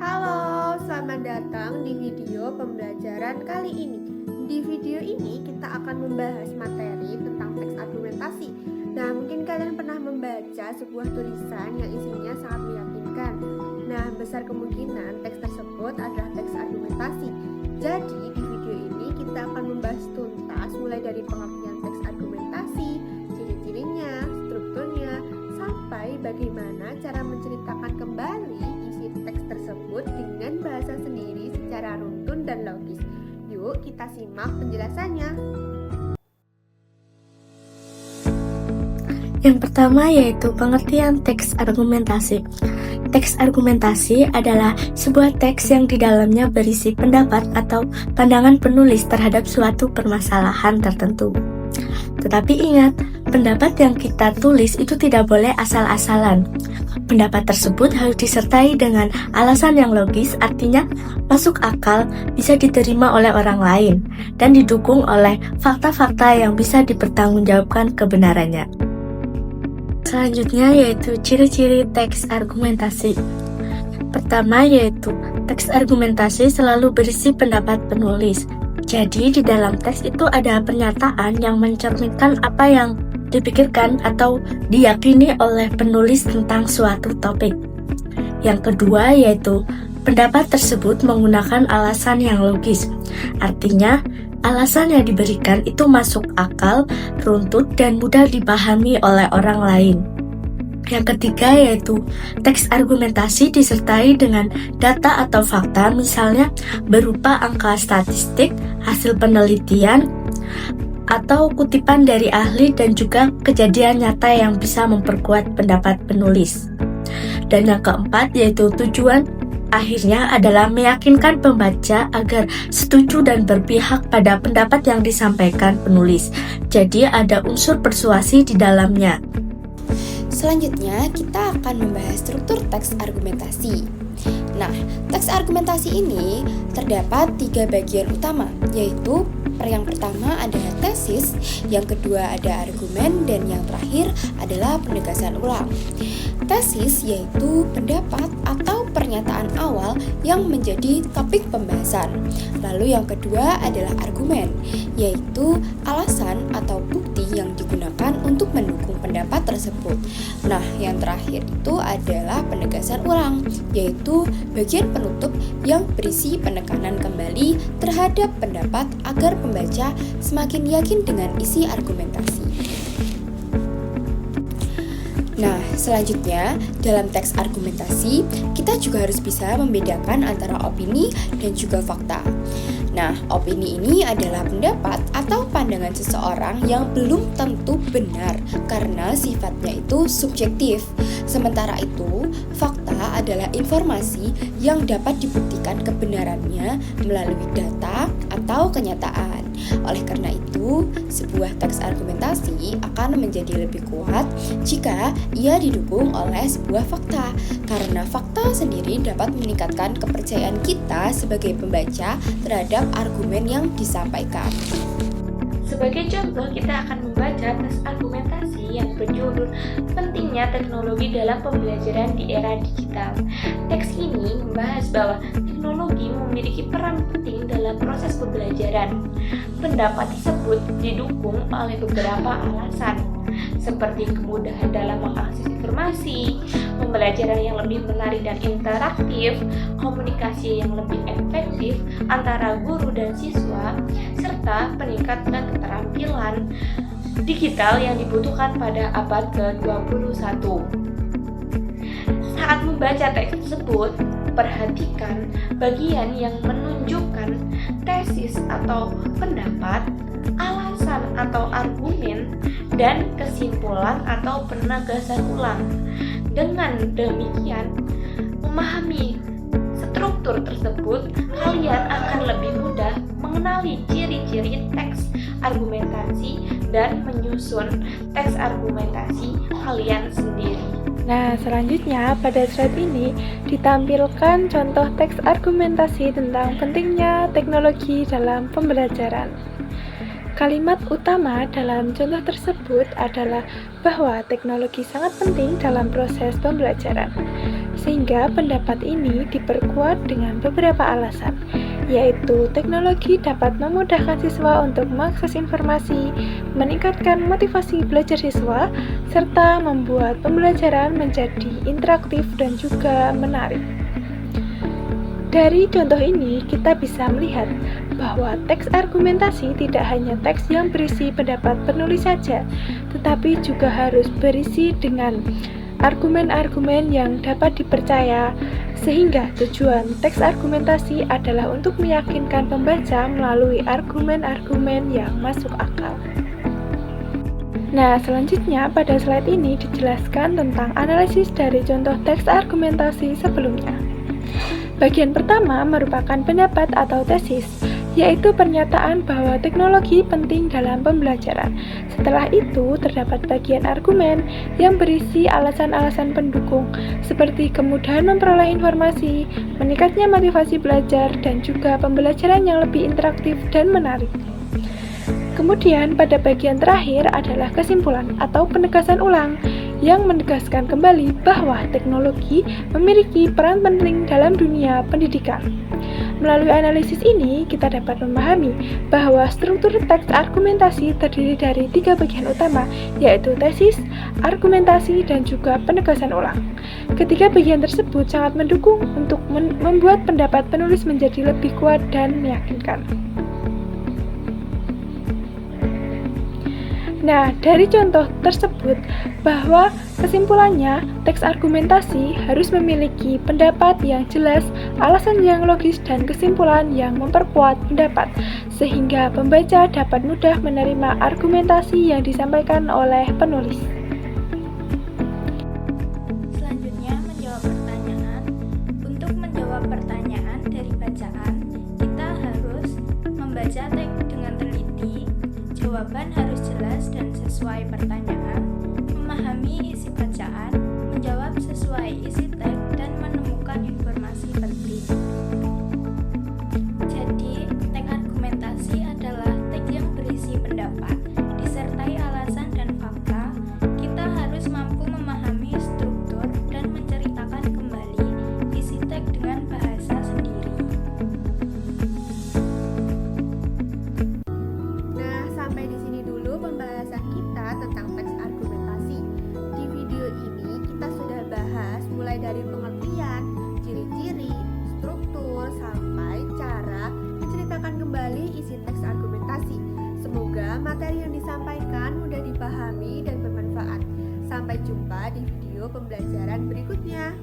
Halo, selamat datang di video pembelajaran kali ini. Di video ini kita akan membahas materi tentang teks argumentasi. Nah, mungkin kalian pernah membaca sebuah tulisan yang isinya sangat meyakinkan. Nah, besar kemungkinan teks tersebut adalah teks argumentasi. Jadi, di video ini kita akan membahas tuntas mulai dari pengertian teks argumentasi, ciri-cirinya, strukturnya, sampai bagaimana cara menceritakan kembali isi teks tersebut dengan bahasa sendiri secara runtun dan logis. Yuk kita simak penjelasannya. Yang pertama yaitu pengertian teks argumentasi. Teks argumentasi adalah sebuah teks yang di dalamnya berisi pendapat atau pandangan penulis terhadap suatu permasalahan tertentu. Tetapi ingat, pendapat yang kita tulis itu tidak boleh asal-asalan. Pendapat tersebut harus disertai dengan alasan yang logis, artinya masuk akal, bisa diterima oleh orang lain, dan didukung oleh fakta-fakta yang bisa dipertanggungjawabkan kebenarannya. Selanjutnya yaitu ciri-ciri teks argumentasi. Pertama yaitu teks argumentasi selalu berisi pendapat penulis. Jadi di dalam teks itu ada pernyataan yang mencerminkan apa yang dipikirkan atau diyakini oleh penulis tentang suatu topik. Yang kedua yaitu pendapat tersebut menggunakan alasan yang logis. Artinya alasan yang diberikan itu masuk akal, runtut, dan mudah dipahami oleh orang lain. Yang ketiga yaitu teks argumentasi disertai dengan data atau fakta, misalnya berupa angka statistik, hasil penelitian, atau kutipan dari ahli dan juga kejadian nyata yang bisa memperkuat pendapat penulis. Dan yang keempat yaitu tujuan akhirnya adalah meyakinkan pembaca agar setuju dan berpihak pada pendapat yang disampaikan penulis. Jadi ada unsur persuasi di dalamnya. Selanjutnya, kita akan membahas struktur teks argumentasi. Nah, teks argumentasi ini terdapat 3 bagian utama, yaitu yang pertama adalah tesis, yang kedua ada argumen, dan yang terakhir adalah penegasan ulang. Tesis yaitu pendapat atau pernyataan awal yang menjadi topik pembahasan. Lalu yang kedua adalah argumen, yaitu alasan atau bukti yang digunakan untuk mendukung pendapat tersebut. Nah, yang terakhir itu adalah penegasan ulang, yaitu bagian penutup yang berisi penekanan kembali terhadap pendapat agar pembaca semakin yakin dengan isi argumentasi. Nah, selanjutnya dalam teks argumentasi kita juga harus bisa membedakan antara opini dan juga fakta. Nah, opini ini adalah pendapat atau pandangan seseorang yang belum tentu benar karena sifatnya itu subjektif. Sementara itu, fakta adalah informasi yang dapat dibuktikan kebenarannya melalui data atau kenyataan. Oleh karena itu, sebuah teks argumentasi akan menjadi lebih kuat jika ia didukung oleh sebuah fakta, karena fakta sendiri dapat meningkatkan kepercayaan kita sebagai pembaca terhadap argumen yang disampaikan. Sebagai contoh, kita akan membaca teks argumentasi yang berjudul Pentingnya Teknologi dalam Pembelajaran di Era Digital. Teks ini membahas bahwa teknologi memiliki peran penting dalam proses pembelajaran. Pendapat tersebut didukung oleh beberapa alasan, seperti kemudahan dalam mengakses informasi, pembelajaran yang lebih menarik dan interaktif, komunikasi yang lebih efektif antara guru dan siswa, serta peningkatan keterampilan digital yang dibutuhkan pada abad ke-21. Saat membaca teks tersebut, perhatikan bagian yang menunjukkan tesis atau pendapat, alasan atau argumen, dan kesimpulan atau penegasan ulang. Dengan demikian, memahami struktur tersebut, kalian akan lebih mudah mengenali ciri-ciri teks argumentasi dan menyusun teks argumentasi kalian sendiri. Nah, selanjutnya pada slide ini ditampilkan contoh teks argumentasi tentang pentingnya teknologi dalam pembelajaran. Kalimat utama dalam contoh tersebut adalah bahwa teknologi sangat penting dalam proses pembelajaran, sehingga pendapat ini diperkuat dengan beberapa alasan, yaitu teknologi dapat memudahkan siswa untuk mengakses informasi, meningkatkan motivasi belajar siswa, serta membuat pembelajaran menjadi interaktif dan juga menarik. Dari contoh ini, kita bisa melihat bahwa teks argumentasi tidak hanya teks yang berisi pendapat penulis saja, tetapi juga harus berisi dengan argumen-argumen yang dapat dipercaya, sehingga tujuan teks argumentasi adalah untuk meyakinkan pembaca melalui argumen-argumen yang masuk akal. Nah, selanjutnya pada slide ini dijelaskan tentang analisis dari contoh teks argumentasi sebelumnya. Bagian pertama merupakan pendapat atau tesis, yaitu pernyataan bahwa teknologi penting dalam pembelajaran. Setelah itu, terdapat bagian argumen yang berisi alasan-alasan pendukung, seperti kemudahan memperoleh informasi, meningkatnya motivasi belajar, dan juga pembelajaran yang lebih interaktif dan menarik. Kemudian, pada bagian terakhir adalah kesimpulan atau penegasan ulang, yang menegaskan kembali bahwa teknologi memiliki peran penting dalam dunia pendidikan. Melalui analisis ini, kita dapat memahami bahwa struktur teks argumentasi terdiri dari 3 bagian utama, yaitu tesis, argumentasi, dan juga penegasan ulang. Ketiga bagian tersebut sangat mendukung untuk membuat pendapat penulis menjadi lebih kuat dan meyakinkan. Nah, dari contoh tersebut, bahwa kesimpulannya, teks argumentasi harus memiliki pendapat yang jelas, alasan yang logis, dan kesimpulan yang memperkuat pendapat, sehingga pembaca dapat mudah menerima argumentasi yang disampaikan oleh penulis. Selanjutnya, menjawab pertanyaan. Untuk menjawab pertanyaan dari bacaan, kita harus membaca teks dengan teliti. Jawaban harus jelas dan sesuai pertanyaan, memahami isi bacaan, menjawab sesuai isi teks, dan menemukan informasi penting. Jadi, teks argumentasi adalah teks yang berisi pendapat, disertai alasan dan fakta. Kita harus mampu memahami struktur dan menceritakan kembali isi teks dengan bahasa sendiri. Sampai di sini dulu pembahasan kita tentang teks argumentasi. Di video ini kita sudah bahas mulai dari pengertian, ciri-ciri, struktur, sampai cara menceritakan kembali isi teks argumentasi. Semoga materi yang disampaikan mudah dipahami dan bermanfaat. Sampai jumpa di video pembelajaran berikutnya.